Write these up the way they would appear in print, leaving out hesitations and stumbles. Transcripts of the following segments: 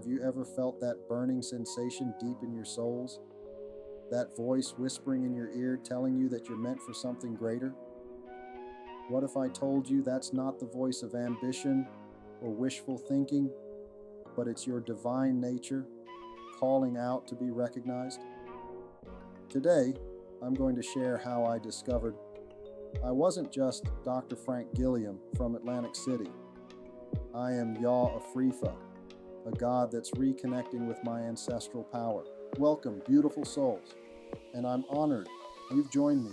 Have you ever felt that burning sensation deep in your souls? That voice whispering in your ear telling you that you're meant for something greater? What if I told you that's not the voice of ambition or wishful thinking, but it's your divine nature calling out to be recognized? Today, I'm going to share how I discovered I wasn't just Dr. Frank Gilliam from Atlantic City. I am Yaw Afrifa, a god that's reconnecting with my ancestral power. Welcome, beautiful souls, and I'm honored you've joined me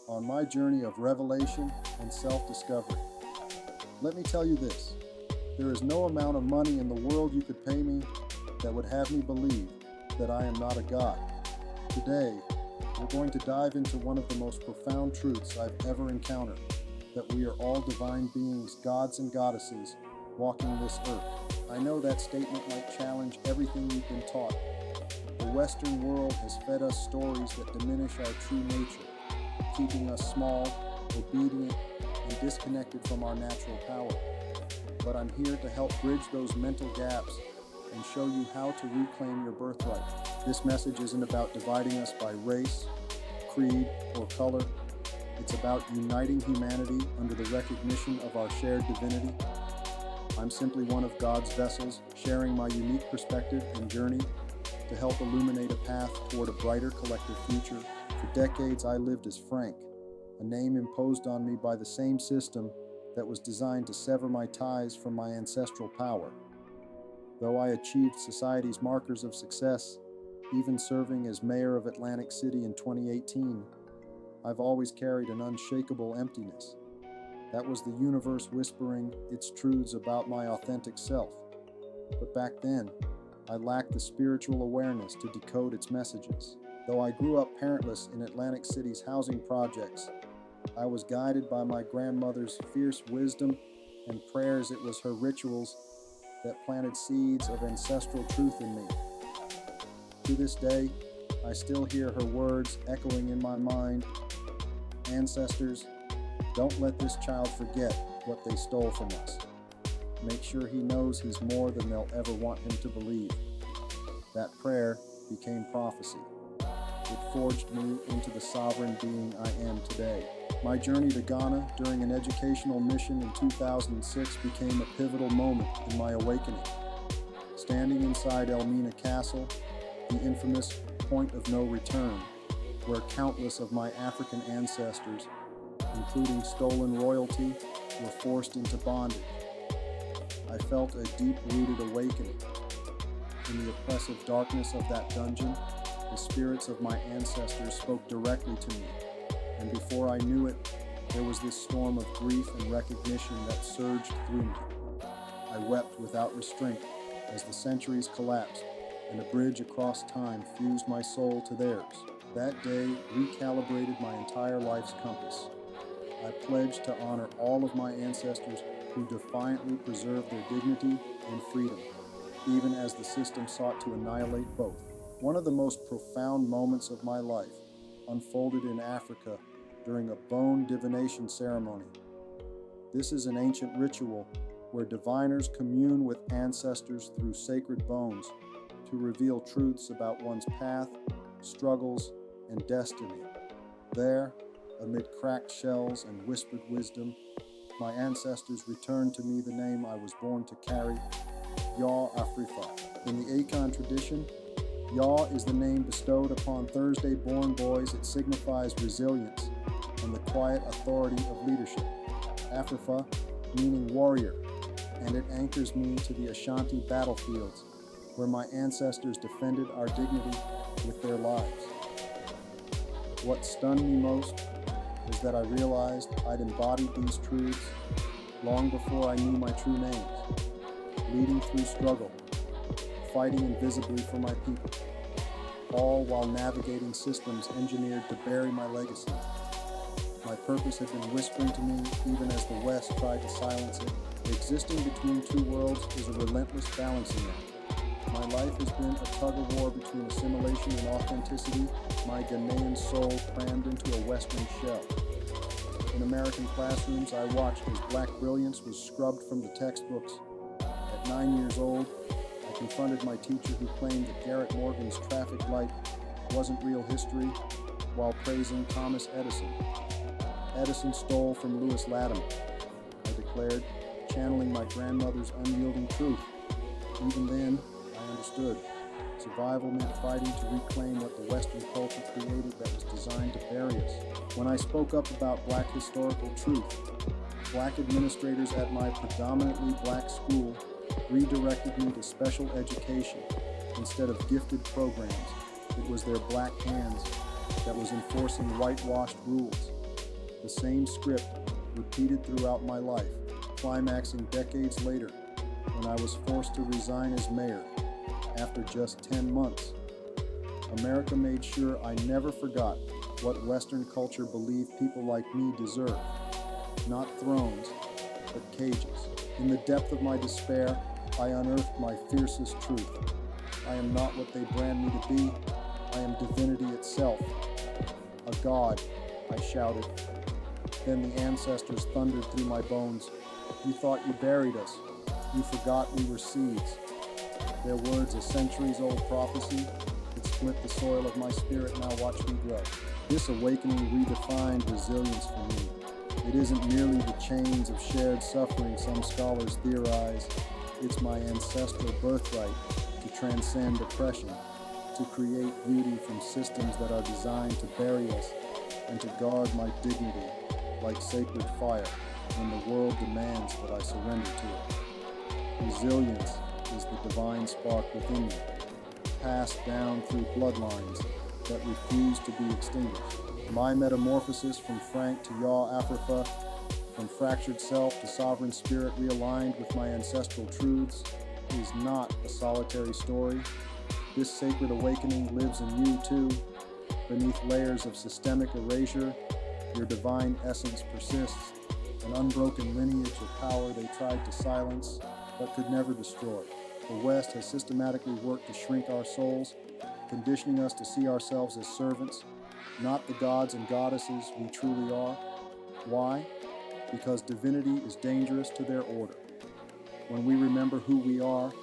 on my journey of revelation and self-discovery. Let me tell you this, there is no amount of money in the world you could pay me that would have me believe that I am not a god. Today, we're going to dive into one of the most profound truths I've ever encountered, that we are all divine beings, gods and goddesses, walking this earth. I know that statement might challenge everything we've been taught. The Western world has fed us stories that diminish our true nature, keeping us small, obedient, and disconnected from our natural power. But I'm here to help bridge those mental gaps and show you how to reclaim your birthright. This message isn't about dividing us by race, creed, or color. It's about uniting humanity under the recognition of our shared divinity. I'm simply one of God's vessels, sharing my unique perspective and journey to help illuminate a path toward a brighter collective future. For decades, I lived as Frank, a name imposed on me by the same system that was designed to sever my ties from my ancestral power. Though I achieved society's markers of success, even serving as mayor of Atlantic City in 2018, I've always carried an unshakable emptiness. That was the universe whispering its truths about my authentic self. But back then, I lacked the spiritual awareness to decode its messages. Though I grew up parentless in Atlantic City's housing projects, I was guided by my grandmother's fierce wisdom and prayers. It was her rituals that planted seeds of ancestral truth in me. To this day, I still hear her words echoing in my mind. Ancestors, don't let this child forget what they stole from us. Make sure he knows he's more than they'll ever want him to believe. That prayer became prophecy. It forged me into the sovereign being I am today. My journey to Ghana during an educational mission in 2006 became a pivotal moment in my awakening. Standing inside Elmina Castle, the infamous point of no return, where countless of my African ancestors, including stolen royalty, were forced into bondage, I felt a deep-rooted awakening. In the oppressive darkness of that dungeon, the spirits of my ancestors spoke directly to me, and before I knew it, there was this storm of grief and recognition that surged through me. I wept without restraint as the centuries collapsed and a bridge across time fused my soul to theirs. That day recalibrated my entire life's compass. I pledged to honor all of my ancestors who defiantly preserved their dignity and freedom, even as the system sought to annihilate both. One of the most profound moments of my life unfolded in Africa during a bone divination ceremony. This is an ancient ritual where diviners commune with ancestors through sacred bones to reveal truths about one's path, struggles, and destiny. There, amid cracked shells and whispered wisdom, my ancestors returned to me the name I was born to carry, Yaw Afrifa. In the Akan tradition, Yaw is the name bestowed upon Thursday-born boys. It signifies resilience and the quiet authority of leadership. Afrifa, meaning warrior, and it anchors me to the Ashanti battlefields, where my ancestors defended our dignity with their lives. What stunned me most was that I realized I'd embodied these truths long before I knew my true names, leading through struggle, fighting invisibly for my people, all while navigating systems engineered to bury my legacy. My purpose had been whispering to me even as the West tried to silence it. Existing between two worlds is a relentless balancing act. My life has been a tug-of-war between assimilation and authenticity, my Ghanaian soul crammed into a Western shell. In American classrooms, I watched as black brilliance was scrubbed from the textbooks. At 9 years old, I confronted my teacher who claimed that Garrett Morgan's traffic light wasn't real history while praising Thomas Edison. Edison stole from Lewis Latimer, I declared, channeling my grandmother's unyielding truth. Even then, I understood. Survival meant fighting to reclaim what the Western culture created that was designed to bury us. When I spoke up about Black historical truth, Black administrators at my predominantly Black school redirected me to special education instead of gifted programs. It was their Black hands that was enforcing whitewashed rules. The same script repeated throughout my life, climaxing decades later when I was forced to resign as mayor after just 10 months. America made sure I never forgot what Western culture believed people like me deserve. Not thrones, but cages. In the depth of my despair, I unearthed my fiercest truth. I am not what they brand me to be. I am divinity itself. A god, I shouted. Then the ancestors thundered through my bones. You thought you buried us. You forgot we were seeds. Their words, a centuries-old prophecy, it split the soil of my spirit. Now watch me grow. This awakening redefined resilience for me. It isn't merely the chains of shared suffering some scholars theorize. It's my ancestral birthright to transcend oppression, to create beauty from systems that are designed to bury us, and to guard my dignity like sacred fire when the world demands that I surrender to it. Resilience is the divine spark within me, passed down through bloodlines that refuse to be extinguished. My metamorphosis from Frank to Yaw Afrifa, from fractured self to sovereign spirit realigned with my ancestral truths, is not a solitary story. This sacred awakening lives in you too. Beneath layers of systemic erasure, your divine essence persists, an unbroken lineage of power they tried to silence but could never destroy. The West has systematically worked to shrink our souls, conditioning us to see ourselves as servants, not the gods and goddesses we truly are. Why? Because divinity is dangerous to their order. When we remember who we are,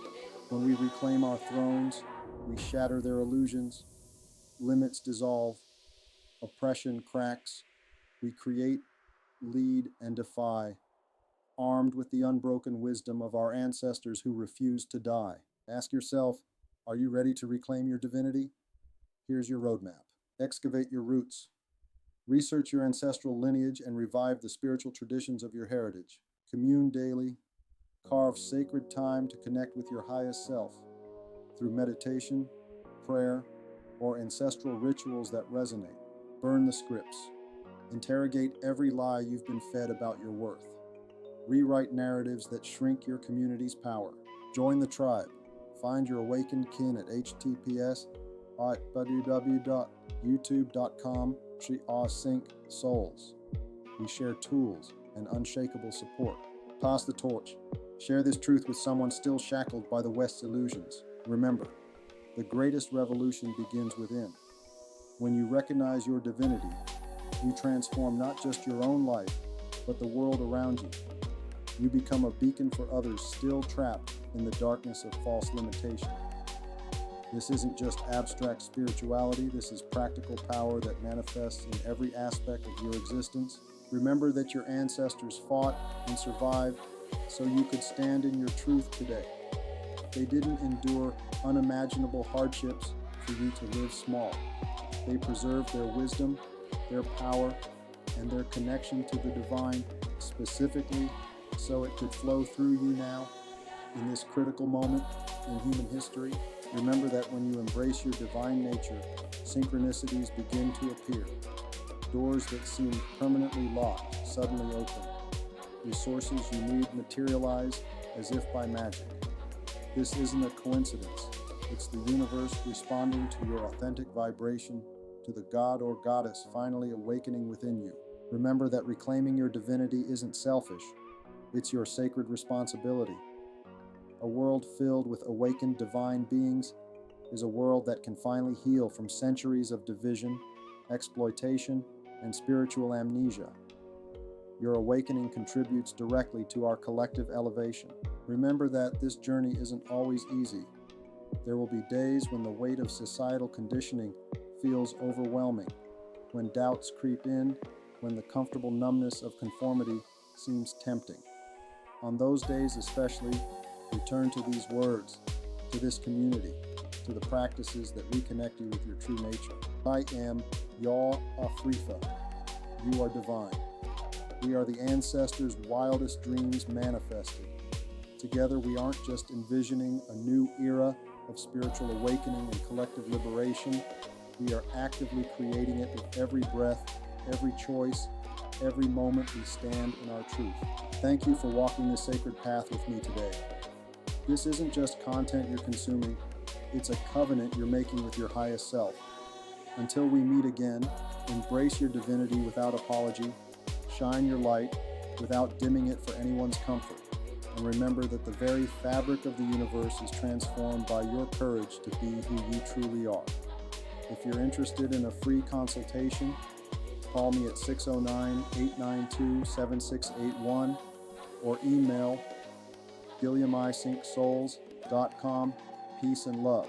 when we reclaim our thrones, we shatter their illusions, limits dissolve, oppression cracks, we create, lead, and defy, armed with the unbroken wisdom of our ancestors who refused to die. Ask yourself, are you ready to reclaim your divinity? Here's your roadmap. Excavate your roots. Research your ancestral lineage and revive the spiritual traditions of your heritage. Commune daily. Carve sacred time to connect with your highest self through meditation, prayer, or ancestral rituals that resonate. Burn the scripts. Interrogate every lie you've been fed about your worth. Rewrite narratives that shrink your community's power. Join the tribe. Find your awakened kin at https://youtube.com/sync-souls. We share tools and unshakable support. Pass the torch. Share this truth with someone still shackled by the West's illusions. Remember, the greatest revolution begins within. When you recognize your divinity, you transform not just your own life, but the world around you. You become a beacon for others still trapped in the darkness of false limitation. This isn't just abstract spirituality, this is practical power that manifests in every aspect of your existence. Remember that your ancestors fought and survived so you could stand in your truth today. They didn't endure unimaginable hardships for you to live small. They preserved their wisdom, their power, and their connection to the divine specifically so it could flow through you now in this critical moment in human history. Remember that when you embrace your divine nature, synchronicities begin to appear. Doors that seemed permanently locked suddenly open. Resources you need materialize as if by magic. This isn't a coincidence. It's the universe responding to your authentic vibration, to the god or goddess finally awakening within you. Remember that reclaiming your divinity isn't selfish. It's your sacred responsibility. A world filled with awakened divine beings is a world that can finally heal from centuries of division, exploitation, and spiritual amnesia. Your awakening contributes directly to our collective elevation. Remember that this journey isn't always easy. There will be days when the weight of societal conditioning feels overwhelming, when doubts creep in, when the comfortable numbness of conformity seems tempting. On those days especially, return to these words, to this community, to the practices that reconnect you with your true nature. I am Yaw Afrifa. You are divine. We are the ancestors' wildest dreams manifested. Together, we aren't just envisioning a new era of spiritual awakening and collective liberation. We are actively creating it with every breath, every choice, every moment we stand in our truth. Thank you for walking this sacred path with me today. This isn't just content you're consuming, it's a covenant you're making with your highest self. Until we meet again, embrace your divinity without apology, shine your light without dimming it for anyone's comfort, and remember that the very fabric of the universe is transformed by your courage to be who you truly are. If you're interested in a free consultation, call me at 609-892-7681 or email gilliamisyncSouls.com. Peace and love.